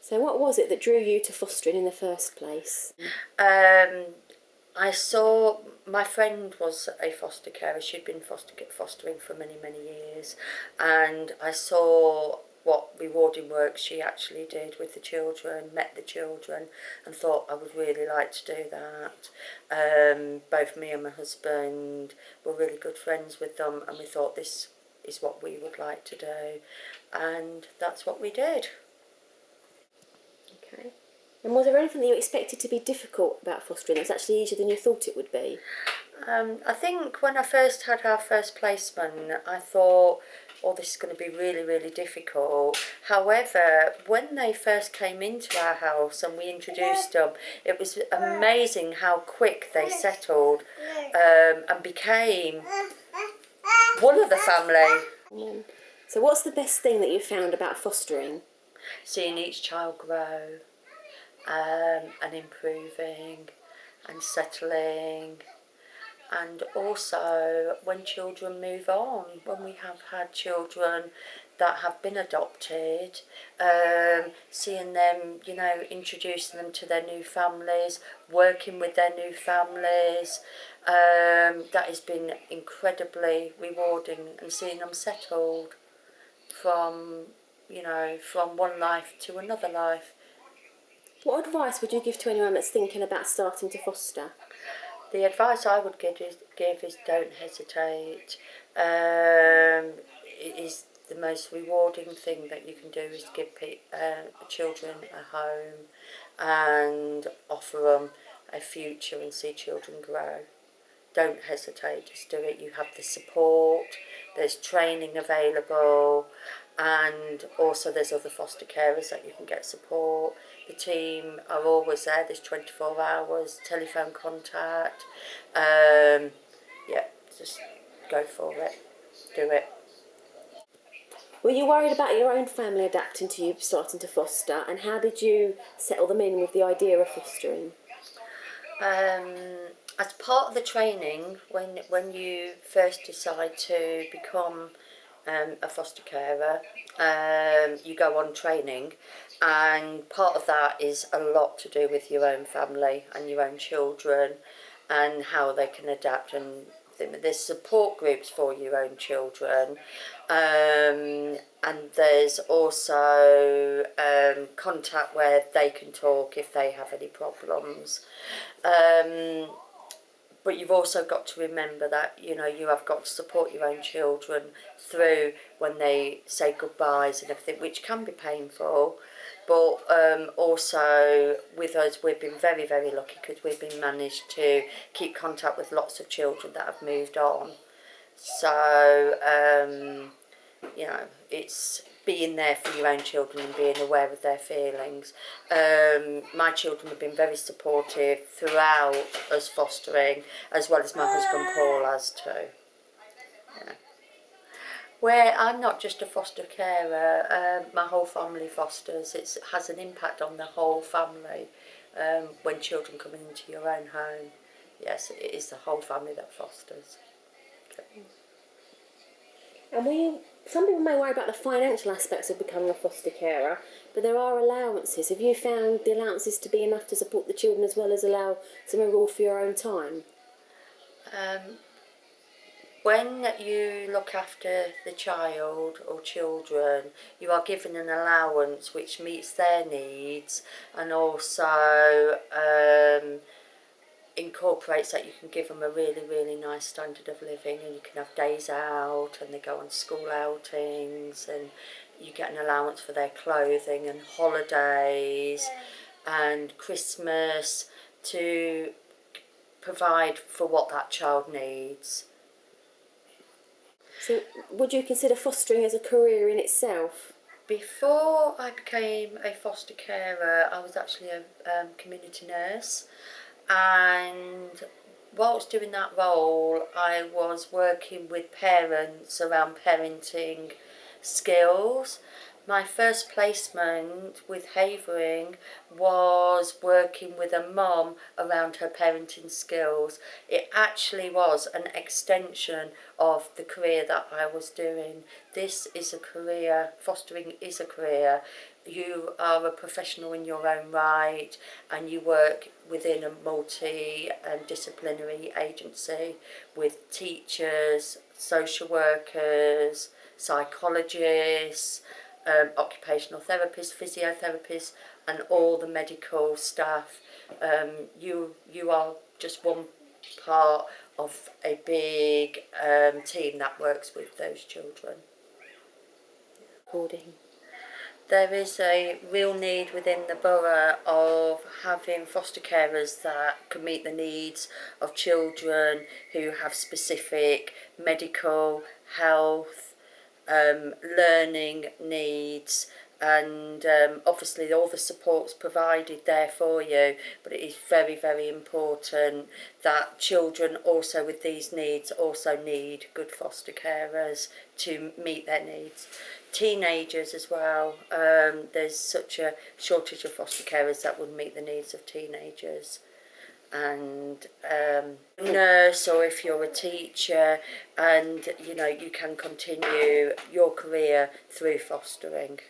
So what was it that drew you to fostering in the first place? I saw, my friend was a foster carer. She'd been fostering for many, many years, and I saw what rewarding work she actually did with the children, met the children, and thought I would really like to do that. Both me and my husband were really good friends with them, and we thought this is what we would like to do, and that's what we did. Okay. And was there anything that you expected to be difficult about fostering that was actually easier than you thought it would be? I think when I first had our first placement, I thought, oh, this is going to be really, really difficult. However, when they first came into our house and we introduced them, it was amazing how quick they settled and became one of the family. So what's the best thing that you found about fostering? Seeing each child grow and improving and settling. And also when children move on, when we have had children that have been adopted, seeing them, you know, introducing them to their new families, working with their new families, that has been incredibly rewarding, and seeing them settled from, you know, from one life to another life. What advice would you give to anyone that's thinking about starting to foster? The advice I would give is don't hesitate. It is the most rewarding thing that you can do is give children a home and offer them a future and see children grow. Don't hesitate, just do it. You have the support, there's training available, and also there's other foster carers that you can get support. The team are always there, there's 24 hours, telephone contact. Yeah, just go for it, do it. Were you worried about your own family adapting to you starting to foster, and how did you settle them in with the idea of fostering? As part of the training, when you first decide to become a foster carer, you go on training, and part of that is a lot to do with your own family and your own children and how they can adapt, and there's support groups for your own children, and there's also contact where they can talk if they have any problems. But you've also got to remember that, you know, you have got to support your own children through when they say goodbyes and everything, which can be painful. But also with us, we've been very, very lucky because we've been managed to keep contact with lots of children that have moved on. So, you know, it's being there for your own children and being aware of their feelings. My children have been very supportive throughout us fostering, as well as my husband Paul has too. Yeah. Where I'm not just a foster carer, my whole family fosters. It has an impact on the whole family when children come into your own home. Yes, it is the whole family that fosters. Okay. And some people may worry about the financial aspects of becoming a foster carer, but there are allowances. Have you found the allowances to be enough to support the children as well as allow some reward for your own time? When you look after the child or children, you are given an allowance which meets their needs, and also incorporates that you can give them a really, really nice standard of living, and you can have days out and they go on school outings, and you get an allowance for their clothing and holidays and Christmas to provide for what that child needs. So would you consider fostering as a career in itself? Before I became a foster carer, I was actually a community nurse, and whilst doing that role I was working with parents around parenting skills. My first placement with Havering was working with a mum around her parenting skills. It actually was an extension of the career that I was doing. This is a career, fostering is a career. you are a professional in your own right, and you work within a multi and disciplinary agency with teachers, social workers, psychologists, occupational therapists, physiotherapists, and all the medical staff. You are just one part of a big team that works with those children. Recording. There is a real need within the borough of having foster carers that can meet the needs of children who have specific medical, health, learning needs, and obviously all the support's provided there for you, but it is very, very important that children also with these needs also need good foster carers to meet their needs. Teenagers as well, there's such a shortage of foster carers that would meet the needs of teenagers. And nurse, or if you're a teacher, and you know, you can continue your career through fostering.